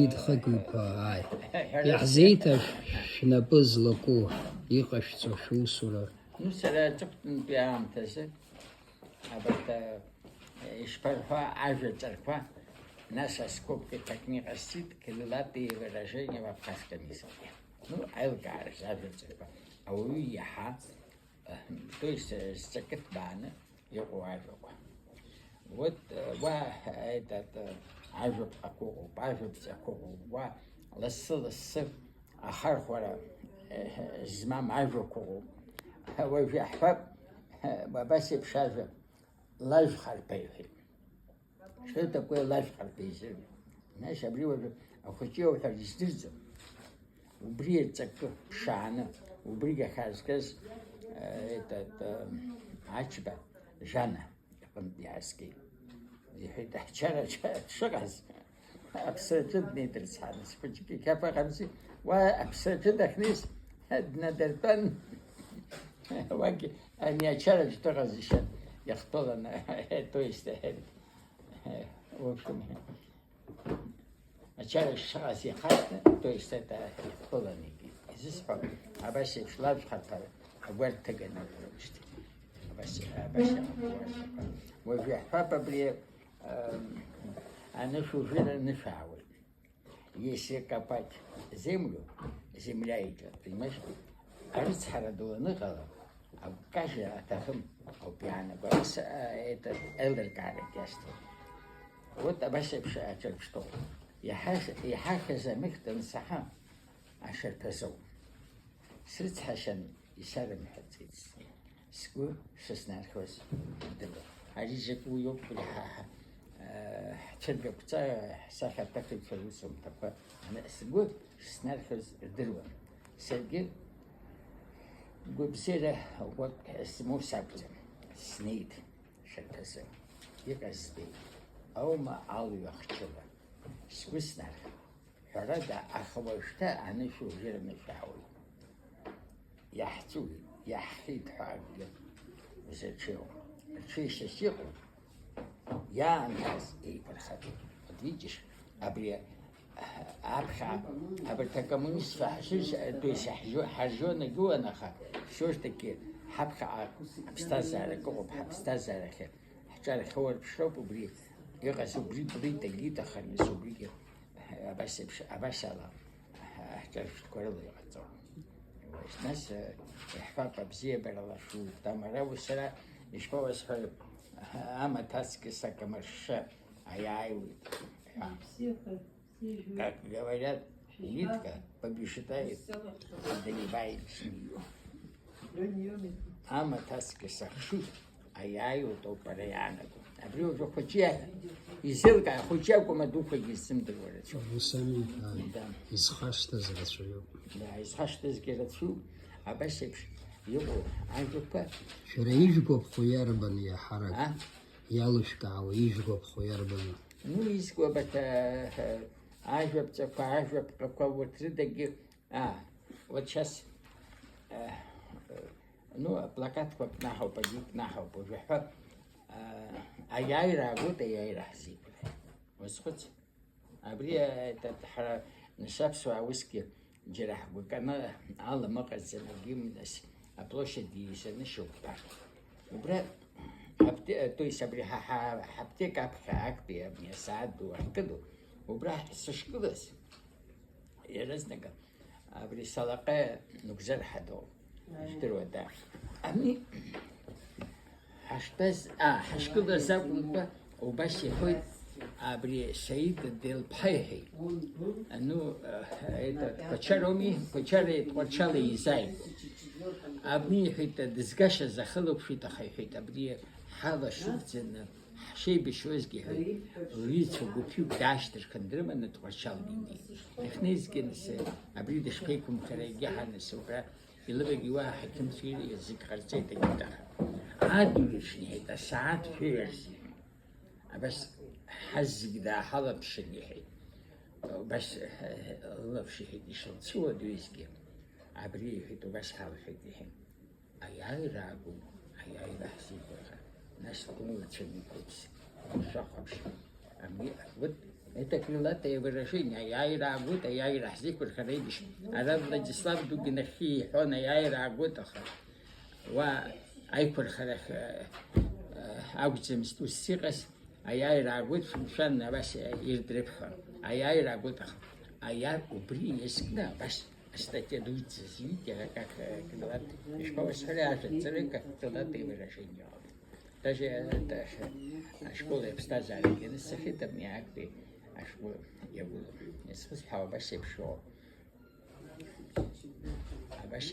Идхагыпа иаҳзеиҭа шәнапы злаку иҟашәҵо шәусура. Сара ҵыхәтәантәи аамҭазы абарҭ ишԥарҳәа ажәаҵарқәа нас аскобка ҭакны иҟасҵеит қьалалатәи выражение в абхазском языке. Аилкаараз ажәаҵарқәа ауаҩы иаҳа то есть зҵакы ҭбааны иҟоу ажәақәа. Вот этот ажәаԥҟақәа ыҟоуп, ажәаԥҵақәа ыҟоуп, уа лассы-лассы ахархәара змам ажәақәа ыҟоуп. Уажәы иаҳҳәап абас еиԥш ажәа лажәхарԥа иҳәеит. Что такое лажәхарԥа изырҳәоит? Знаешь, абри уажәы ахәыҷы иауҳәар издырӡом. Убри аҵакы ԥшааны, убригь ахьаазгаз Ачба Жана иҟынтә иаазгеит. Иҳәеит, аҳчара дшыҟаз аԥсраҿы днеидырцҳаны, схәыҷык иқьаԥаҟамзи, уа аԥсраҿы дахьнеиз днадыртәан, уагьы ани ачараҿ дыҟаз ишьа иахҭыланы, то есть, в общем, ачараҿ шыҟаз ихарҭны, то есть, это иахҭыланы икит. Изысҳәап, абас еиԥш лажәхарԥара агәарҭ ҭыганы рымшьҭит. Уажәы иаҳҳәап абри анышәужәыра нышәаауеит. Если копать землю, земля идет, понимаешь? Арыцҳара ду аныҟала, акажьра аҭахым ауп иаанаго, этот еилыркаарак иасҭоит. Вот абас еиԥш аҿырԥштәоуп. Иҳахьыз амыхьтә ансаҳа ашарԥазоуп. Срыцҳашьан исарымҳәаӡеит. Сгәы шыснархоз идыруан. Ари закәу иоуп ҳцәыргақәҵа ҳсахьа аҭахыҩцәа русумҭақәа сгәы шыснархоз рдыруан. Саргьы гәабзиара ӷәӷәак змоу сакәӡам. Снеит шарԥазы. Иҟаз збеит. Аума алҩа хчыла. Сгәы снархеит. Ҳәарада, аха уажәшьҭа анышәужьыра нышәаауеит. Иаҳҵуеит, иаҳхьеит ҳәа акгьы зырҽеиуам. Рҽеишьас иҟоу иаанхаз еиқәырхатәуп. Вот видишь, абри аԥхьа абарҭ акоммунистцәа то есть ҳаржьон агьуан, аха все ж таки ҳаԥхьаҟа аԥсҭазаарак ыҟоуп, ҳаԥсҭазаарахьы ҳҿарахьы уарԥшроуп, убри иҟаз убри блит агьиҭахарныс убригьы абас ала ҳҿаршәҭқәа рыла иҟаҵоуп. Нас иаҳҳәап абзиабарала шутәым, ара сара ишԥауасҳәари, амаҭ аҵкыс акамыршша аиааиуеит ҳәа. Как говорят, нитка побеждает, одолевает змею. Амаҭ аҵкыс ахшыҩ аиааиуеит ауп ара иаанаго. Абри уажәы ахәыҷы изеилкаа, ахәыҷы акәым адуқәагьы изымдыруа рацәоуп. Усами изхашҭыз рацәаҩуп. Изхашҭызгьы рацәоуп. Абас еиԥш иҟоу ажәақәа. Шәара ижәгәаԥхо иарбан иаҳарак? Иалышәкаауа ижәгәаԥхо иарбан? Изгәабаҭ ажәаԥҵақәа, ажәаԥҟақәа урҭ рыдагьы, вот сейчас плакатқәа кнаҳауп, агьи кнаҳауп, уажәы ҳәа аиааира аагоит, аиааира ҳзеиқәырхеит. Уазхәыц, абри ҳара нашаԥсуаа усгьы џьара ҳгәыканы аламыҟаӡам, агьимнас аплощадь иизаны шьоукԥар. Убра то есть абри ҳаԥҭека аԥхьа актәи абни асааҭ ду ахькыду, убра сышгылаз иаразнак абри салаҟа нугзар ҳадоуп. Иждыруада. Ани ҳаштәаз ҳашгылаз акәымкәа убас иҳәоит абри Саид Делԥҳа иҳәеит. Қәачароуми, Қәачара Тҟәарчала изааигәоу. Абни иҳәеит дызгашаз ахылаԥшит, аха иҳәеит абри ҳалашәырӡаны ҳшеибашьуазгьы иҳәеит лҩызцәа гәыԥҩык даашьҭырхын дрыманы Тҟәарчала инеит. Дахьнеизгьы нас абри дышԥеиқәымхара егьаҳа убра илывагьы уа аҳақьымцәа язык ҟарҵеит агьитаха. Адырҩаҽны иҳәеит асааҭ шәыҩарс. Абас ҳаззегьы дааҳалаԥшын иҳәеит. Убас лылаԥш иҳәеит ишылцәуадаҩызгьы. Абри иҳәеит убас ҳалҳәеит иҳәеит. Аиааира аагоуп, аиааира ҳзеиқәырхар. Нас лылацәа никәыԥсит. Шәахәаԥш. Вот Это крылатое выражение. Яйра агута, яйра хзикур харидиш. Араб Владислав Дугинахи, он яйра агутаха. Ва айкур харах агутземс тусигас. Яйра агут, шан навас ирдрепха. Яйра агутаха. Я убри ескна, баш. Кстати, дуется, видите, как крылатый. Школа схряжет, как крылатые выражения. Даже это школа обстазали, это сахита мягкий, а школа я был. Я сказал, спасибо, что